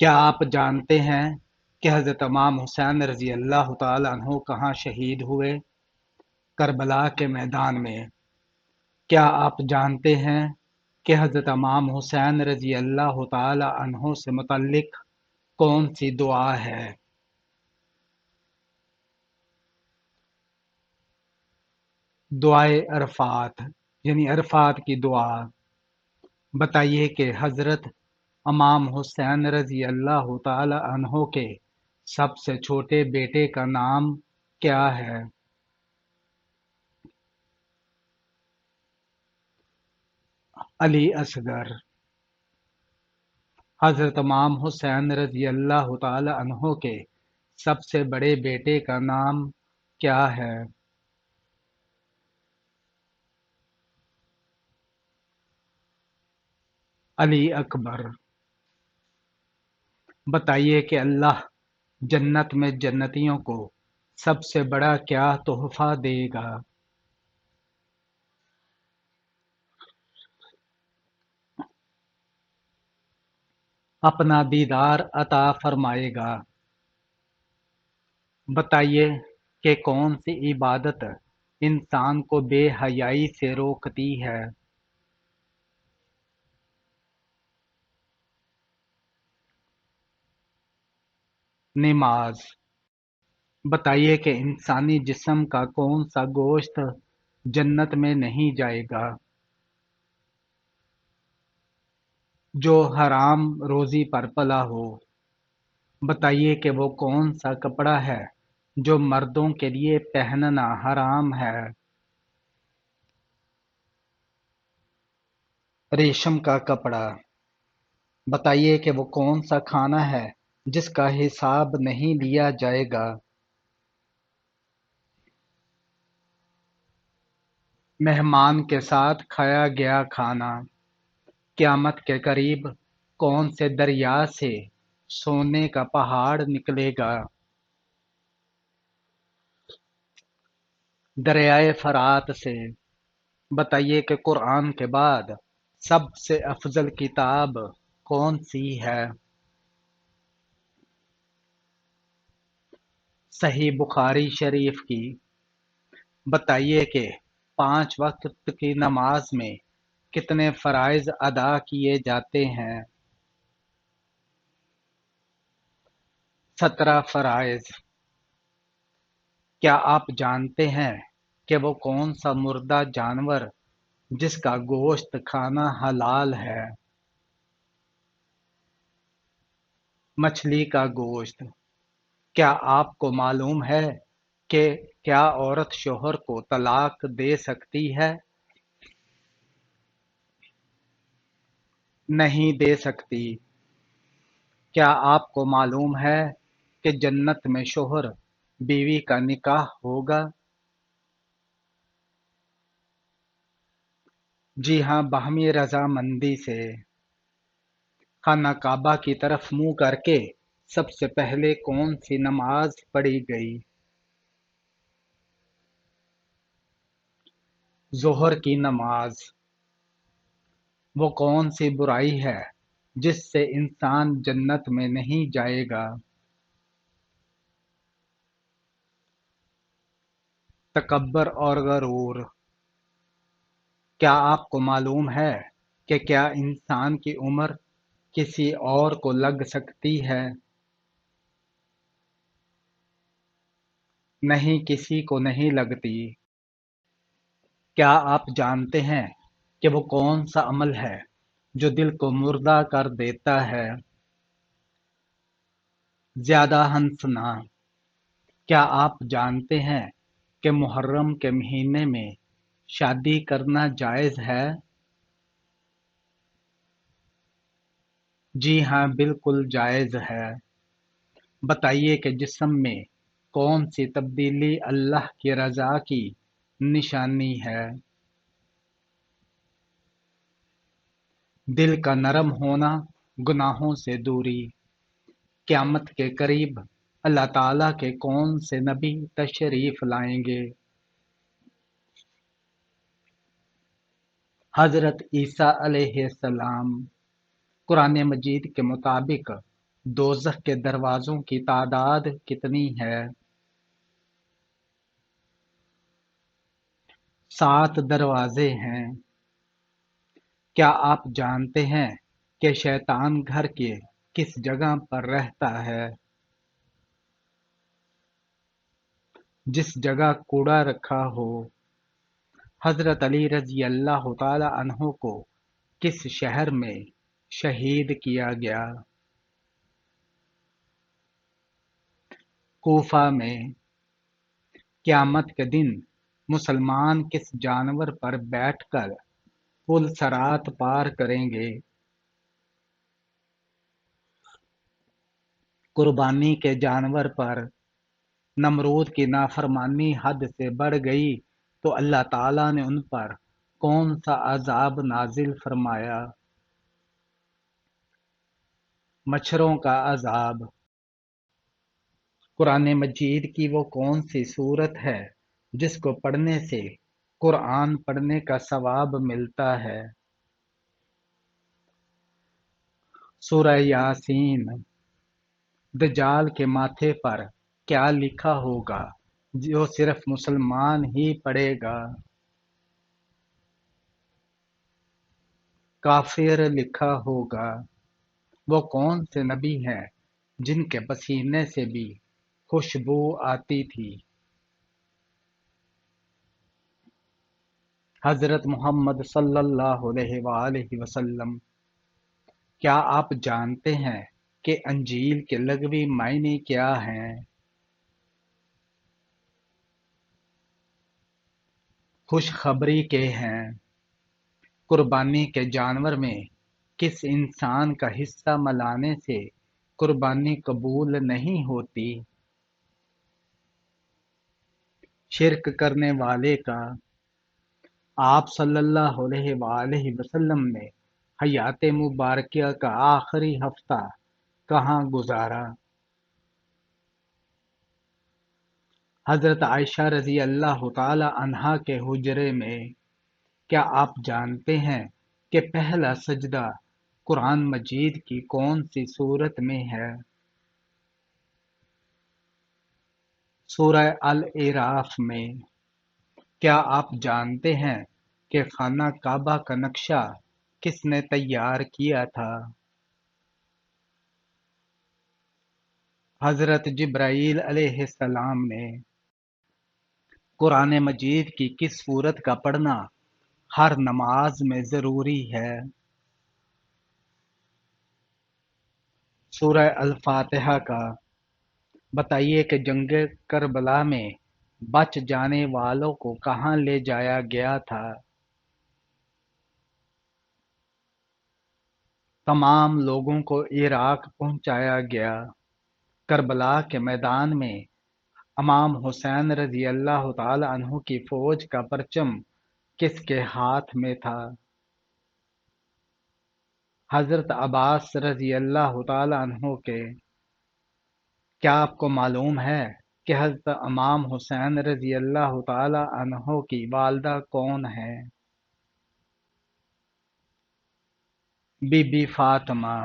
کیا آپ جانتے ہیں کہ حضرت امام حسین رضی اللہ تعالیٰ عنہ کہاں شہید ہوئے؟ کربلا کے میدان میں۔ کیا آپ جانتے ہیں کہ حضرت امام حسین رضی اللہ تعالیٰ عنہ سے متعلق کون سی دعا ہے؟ دعائے عرفات، یعنی عرفات کی دعا۔ بتائیے کہ حضرت امام حسین رضی اللہ تعالی عنہ کے سب سے چھوٹے بیٹے کا نام کیا ہے؟ علی اصغر۔ حضرت امام حسین رضی اللہ تعالی عنہ کے سب سے بڑے بیٹے کا نام کیا ہے؟ علی اکبر۔ بتائیے کہ اللہ جنت میں جنتیوں کو سب سے بڑا کیا تحفہ دے گا؟ اپنا دیدار عطا فرمائے گا۔ بتائیے کہ کون سی عبادت انسان کو بے حیائی سے روکتی ہے؟ نماز۔ بتائیے کہ انسانی جسم کا کون سا گوشت جنت میں نہیں جائے گا؟ جو حرام روزی پر پلا ہو۔ بتائیے کہ وہ کون سا کپڑا ہے جو مردوں کے لیے پہننا حرام ہے؟ ریشم کا کپڑا۔ بتائیے کہ وہ کون سا کھانا ہے جس کا حساب نہیں لیا جائے گا؟ مہمان کے ساتھ کھایا گیا کھانا۔ قیامت کے قریب کون سے دریا سے سونے کا پہاڑ نکلے گا؟ دریائے فرات سے۔ بتائیے کہ قرآن کے بعد سب سے افضل کتاب کون سی ہے؟ صحیح بخاری شریف کی۔ بتائیے کہ 5 وقت کی نماز میں کتنے فرائض ادا کیے جاتے ہیں؟ 17 فرائض۔ کیا آپ جانتے ہیں کہ وہ کون سا مردہ جانور جس کا گوشت کھانا حلال ہے؟ مچھلی کا گوشت۔ کیا آپ کو معلوم ہے کہ کیا عورت شوہر کو طلاق دے سکتی ہے؟ نہیں دے سکتی۔ کیا آپ کو معلوم ہے کہ جنت میں شوہر بیوی کا نکاح ہوگا؟ جی ہاں، باہمی رضامندی سے۔ خانہ کعبہ کی طرف منہ کر کے سب سے پہلے کون سی نماز پڑھی گئی؟ ظہر کی نماز۔ وہ کون سی برائی ہے جس سے انسان جنت میں نہیں جائے گا؟ تکبر اور غرور۔ کیا آپ کو معلوم ہے کہ کیا انسان کی عمر کسی اور کو لگ سکتی ہے؟ نہیں، کسی کو نہیں لگتی۔ کیا آپ جانتے ہیں کہ وہ کون سا عمل ہے جو دل کو مردہ کر دیتا ہے؟ زیادہ ہنسنا۔ کیا آپ جانتے ہیں کہ محرم کے مہینے میں شادی کرنا جائز ہے؟ جی ہاں، بالکل جائز ہے۔ بتائیے کہ جسم میں کون سی تبدیلی اللہ کی رضا کی نشانی ہے؟ دل کا نرم ہونا، گناہوں سے دوری۔ قیامت کے قریب اللہ تعالیٰ کے کون سے نبی تشریف لائیں گے؟ حضرت عیسیٰ علیہ السلام۔ قرآن مجید کے مطابق دوزخ کے دروازوں کی تعداد کتنی ہے؟ 7 دروازے ہیں۔ کیا آپ جانتے ہیں کہ شیطان گھر کے کس جگہ پر رہتا ہے؟ جس جگہ کوڑا رکھا ہو۔ حضرت علی رضی اللہ تعالی عنہ کو کس شہر میں شہید کیا گیا؟ کوفہ میں۔ قیامت کے دن مسلمان کس جانور پر بیٹھ کر پل صراط پار کریں گے؟ قربانی کے جانور پر۔ نمرود کی نافرمانی حد سے بڑھ گئی تو اللہ تعالیٰ نے ان پر کون سا عذاب نازل فرمایا؟ مچھروں کا عذاب۔ قرآن مجید کی وہ کون سی سورت ہے جس کو پڑھنے سے قرآن پڑھنے کا ثواب ملتا ہے؟ سورہ یاسین۔ دجال کے ماتھے پر کیا لکھا ہوگا جو صرف مسلمان ہی پڑھے گا؟ کافر لکھا ہوگا۔ وہ کون سے نبی ہیں جن کے پسینے سے بھی خوشبو آتی تھی؟ حضرت محمد صلی اللہ علیہ وآلہ وسلم۔ کیا آپ جانتے ہیں کہ انجیل کے لغوی معنی کیا ہیں؟ خوشخبری کے ہیں۔ قربانی کے جانور میں کس انسان کا حصہ ملانے سے قربانی قبول نہیں ہوتی؟ شرک کرنے والے کا۔ آپ صلی اللہ علیہ وآلہ وسلم نے حیات مبارکہ کا آخری ہفتہ کہاں گزارا؟ حضرت عائشہ رضی اللہ تعالی عنہا کے حجرے میں۔ کیا آپ جانتے ہیں کہ پہلا سجدہ قرآن مجید کی کون سی سورت میں ہے؟ سورہ الاعراف میں۔ کیا آپ جانتے ہیں کہ خانہ کعبہ کا نقشہ کس نے تیار کیا تھا؟ حضرت جبرائیل علیہ السلام نے۔ قرآن مجید کی کس سورت کا پڑھنا ہر نماز میں ضروری ہے؟ سورہ الفاتحہ کا۔ بتائیے کہ جنگ کربلا میں بچ جانے والوں کو کہاں لے جایا گیا تھا؟ تمام لوگوں کو عراق پہنچایا گیا۔ کربلا کے میدان میں امام حسین رضی اللہ تعالی عنہ کی فوج کا پرچم کس کے ہاتھ میں تھا؟ حضرت عباس رضی اللہ تعالی عنہ کے۔ کیا آپ کو معلوم ہے کہ حضرت امام حسین رضی اللہ تعالی عنہ کی والدہ کون ہیں؟ بی بی فاطمہ۔